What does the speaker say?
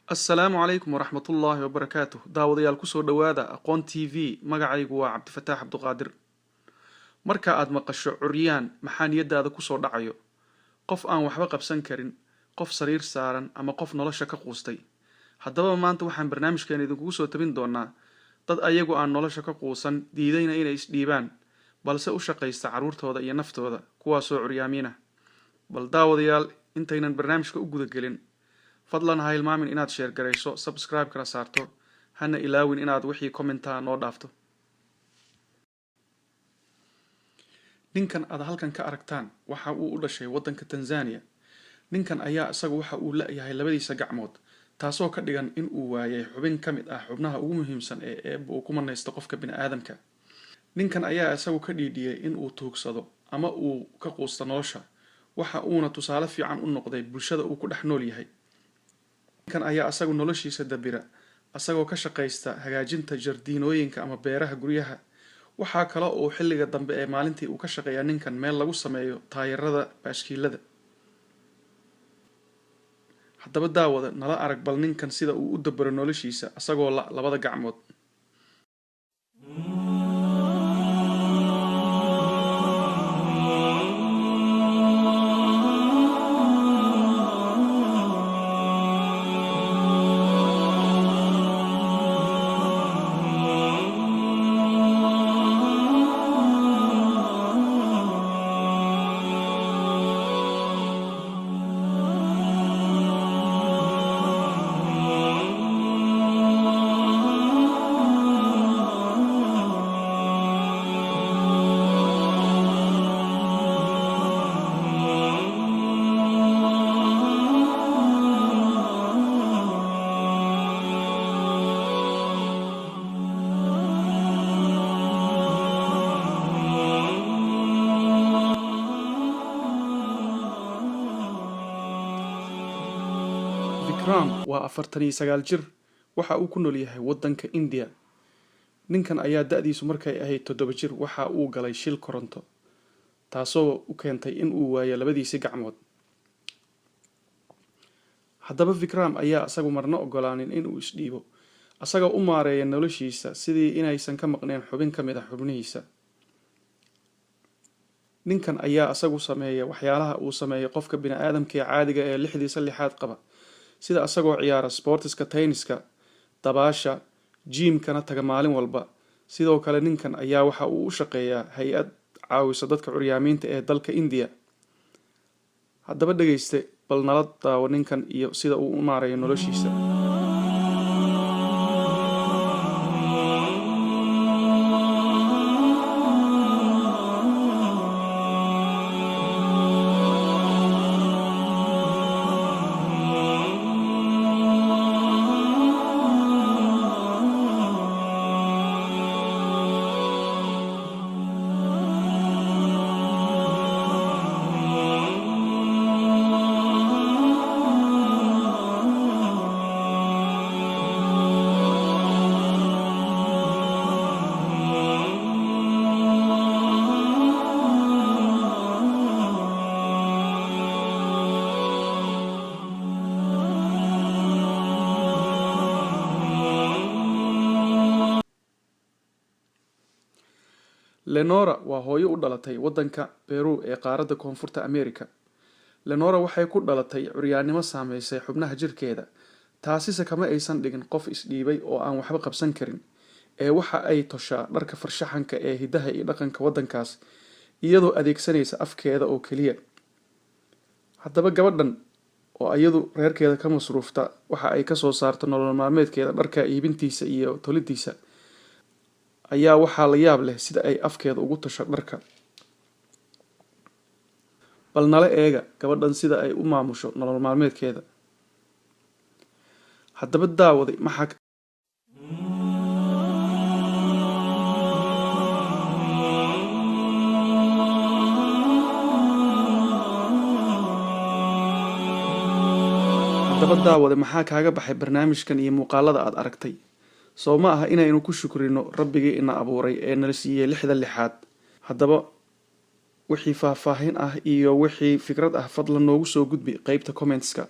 Assalaamu calaykum waraxmatullaahi wabarakaatuh. Daawadayaal kusoo dhowaada Aqoon TV. Magacaygu waa Cabdifataax Cabduqaadir. Marka aad maqasho curyaan, maxaa niyadaada kusoo dhacayo? Qof aan waxba qabsan karin, qof sariir saaran ama qof nolosha ka quustay. Haddaba maanta waxaan barnaamijkeena idinkugu soo tabin doonaa dad ayagu aan nolosha ka quusan, diidayna inay isdhiibaan, balse u shaqaysta carruurtooda iyo naftooda, kuwaasoo curyaamiina. Bal daawadayaal, intaynan barnaamijka u gudagelin, fadlan ha hilmaamin inaad share garayso, subscribe kala saarto, hana ilaawin inaad wixii commenta noo dhaafto. Ninkan aad halkan ka aragtaan waxa uu u dhashay waddanka Tanzania. Ninkan ayaa isagu waxa uu leeyahay labadiisa gacmood, taasoo ka dhigan in uu waayay xubin ka mid ah xubnaha ugu muhiimsan ee uu ku manaysto qofka bini'aadamka. Ninkan ayaa isagu ka dhiidhiyay in uu tuugsado ama uu ka quusto nolosha, waxa uuna tusaale fiican u noqday bulshada uu ku dhex nool yahay. Ninkan ayaa asagu noloshiisa dabira, asagoo ka shaqaysta hagaajinta jardiinooyinka ama beeraha guryaha. Waxaa kale oo xilliga dambe ee maalintii uu ka shaqeeyaa ninkan meel lagu sameeyo taayirada baaskiilada. Haddaba daawada nala arag bal ninkan sida uu u dabiro noloshiisa asagoo labada gacmood. Vikram waa 49 jir, waxa uu ku nool yahay waddanka India. Ninkan ayaa da'diisu markay ahayd 7 jir waxa uu galay shil koronto, taasoo u keentay in uu waayo labadiisa gacmood. Haddaba Vikram ayaa asagu marna ogolaanin in uu isdhiibo, asagoo u maareeya noloshiisa sidii inaysan ka maqneen xubin ka mid ah xubnihiisa. Ninkan ayaa asagu sameeya waxyaalaha uu sameeyo qofka bini'aadamka ee caadiga ee lixdiisa lixaad qaba, sida asagoo ciyaara sportiska tenniska, dabaasha, gym-kana taga maalin walba. Sidoo kale ninkan ayaa waxa uu u shaqeeyaa hay'ad caawisa dadka curyaamiinta ee dalka India. Haddaba dhageyste bal nala daawo ninkan iyo sida uu u maareeyo noloshiisa. Lenora waa hooyo u dhalatay waddanka Peru ee qaaradda Koonfurta Amerika. Lenora waxay ku dhalatay curyaannimo saameysay xubnaha jirkeeda, taasise kama aysan dhigin qof isdhiibay oo aan waxba qabsan karin, ee waxa ay toshaa dharka farshaxanka ee hidaha iyo dhaqanka waddankaas iyadoo adeegsanaysa afkeeda oo keliya. Haddaba gabadhan oo iyadu reerkeeda ka masruufta waxa ay ka soo saarto nolol maalmeedkeeda dharka iibintiisa iyo tolidiisa, ayaa waxaa la yaab leh sida ay afkeeda ugu tasho dharka. Bal nala eega gabadhan sida ay u maamusho nolol maalmeedkeeda. Haddaba daawaday maxaa kaaga baxay barnaamijkan iyo muuqaalada aad aragtay? Soo ma aha inaynu ku shukrino Rabbigii ina abuuray ee nala siiyay lixda lixaad. Haddaba wixii faahfaahin ah iyo wixii fikrad ah fadlan noogu soo gudbi qaybta comments-ka.